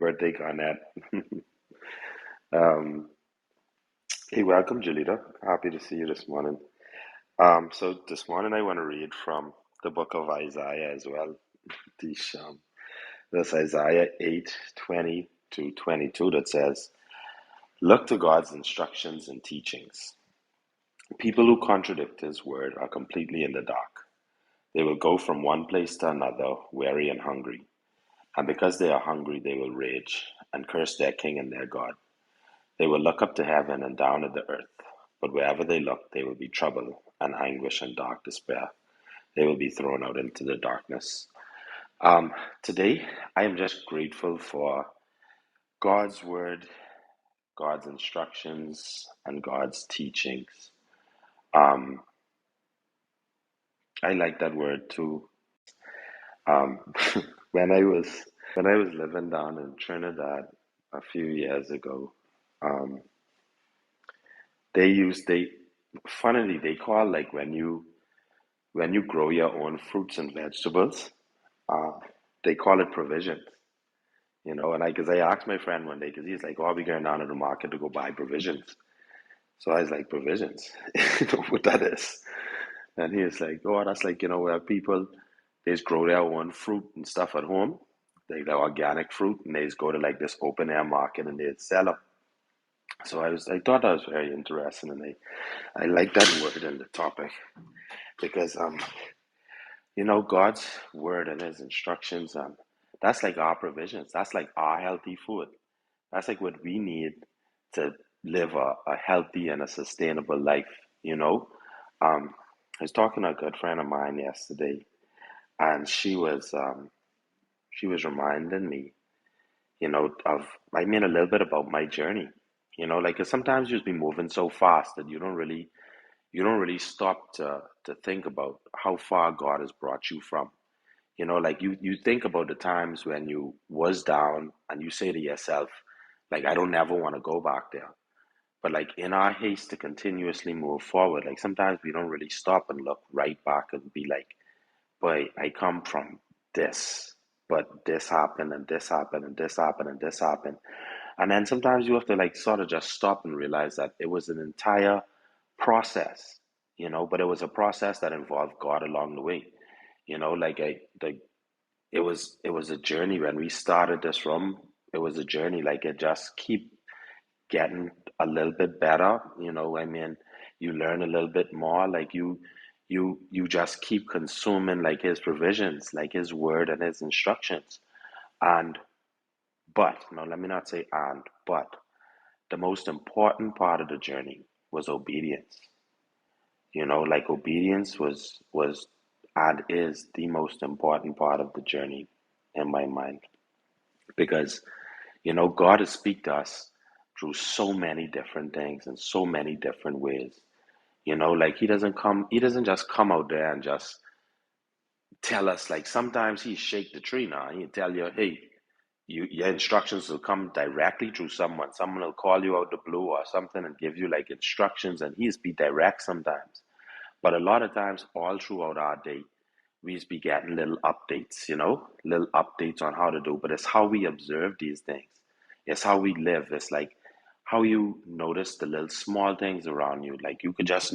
Birthday Garnett. um, hey, welcome, Julita. Happy to see you this morning. So this morning I want to read from the book of Isaiah as well. This, this Isaiah 8:20 to 22 that says, "Look to God's instructions and teachings. People who contradict His word are completely in the dark. They will go from one place to another, weary and hungry. And because they are hungry, they will rage and curse their king and their God. They will look up to heaven and down at the earth, but wherever they look, there will be trouble and anguish and dark despair. They will be thrown out into the darkness." Um, Today, I am just grateful for God's word, God's instructions, and God's teachings. Um, I like that word too. Um, when I was living down in Trinidad a few years ago, um, they funnily they call like when you grow your own fruits and vegetables, uh, they call it provisions. And because I asked my friend one day, because he's like, "Oh, I'll be going down to the market to go buy provisions." So I was like, "Provisions?" You know what that is? And he was like, "Oh, that's like, where people, they just grow their own fruit and stuff at home, like the organic fruit, and they just go to like this open air market and they sell them." So I thought that was very interesting, and I like that word and the topic because God's word and His instructions, that's like our provisions. That's like our healthy food. That's like what we need to live a healthy and a sustainable life, you know? I was talking to a good friend of mine yesterday, and she was reminding me, of, I mean, a little bit about my journey. Like 'cause sometimes you just be moving so fast that you don't really stop to think about how far God has brought you from. Like you think about the times when you was down and you say to yourself, like, I don't ever want to go back there. But like in our haste to continuously move forward, like sometimes we don't really stop and look right back and be like, boy, I come from this, but this happened and this happened and this happened and this happened. And then sometimes you have to like sort of just stop and realize that it was an entire process, but it was a process that involved God along the way. Like it was a journey when we started this room. It was a journey, like it just keep getting a little bit better. I mean, you learn a little bit more, like you just keep consuming like His provisions, like His word and His instructions. And but no, let me not say and but the most important part of the journey was obedience. Like obedience was and is the most important part of the journey in my mind, because God has speak to us through so many different things and so many different ways. Like he doesn't just come out there and just tell us. Like sometimes He shake the tree now. He tell you, hey, your instructions will come directly through someone. Someone will call you out the blue or something and give you like instructions, and He's be direct sometimes. But a lot of times, all throughout our day, we just be getting little updates, little updates on how to do. But it's how we observe these things. It's how we live. It's like how you notice the little small things around you. Like you could just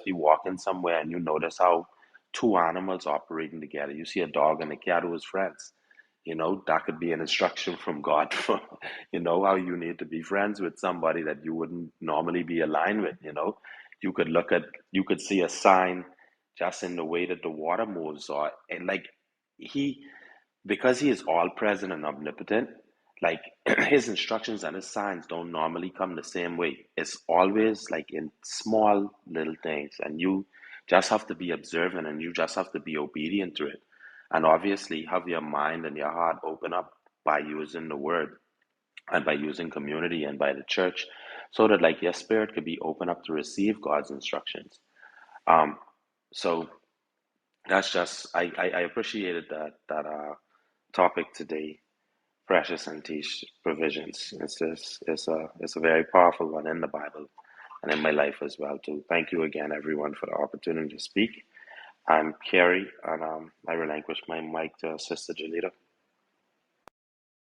be walking somewhere and you notice how two animals operating together. You see a dog and a cat who is friends. That could be an instruction from God for, how you need to be friends with somebody that you wouldn't normally be aligned with. You could you could see a sign just in the way that the water moves, or and like he, because He is all present and omnipotent, like His instructions and His signs don't normally come the same way. It's always like in small little things, and you just have to be observant and you just have to be obedient to it. And obviously have your mind and your heart open up by using the word and by using community and by the church, so that like your spirit could be open up to receive God's instructions. Um, so that's just I appreciated that topic today, precious and teach provisions. It's a very powerful one in the Bible and in my life as well too. Thank you again, everyone, for the opportunity to speak. I'm Kerry, and I relinquish my mic to Sister Janita.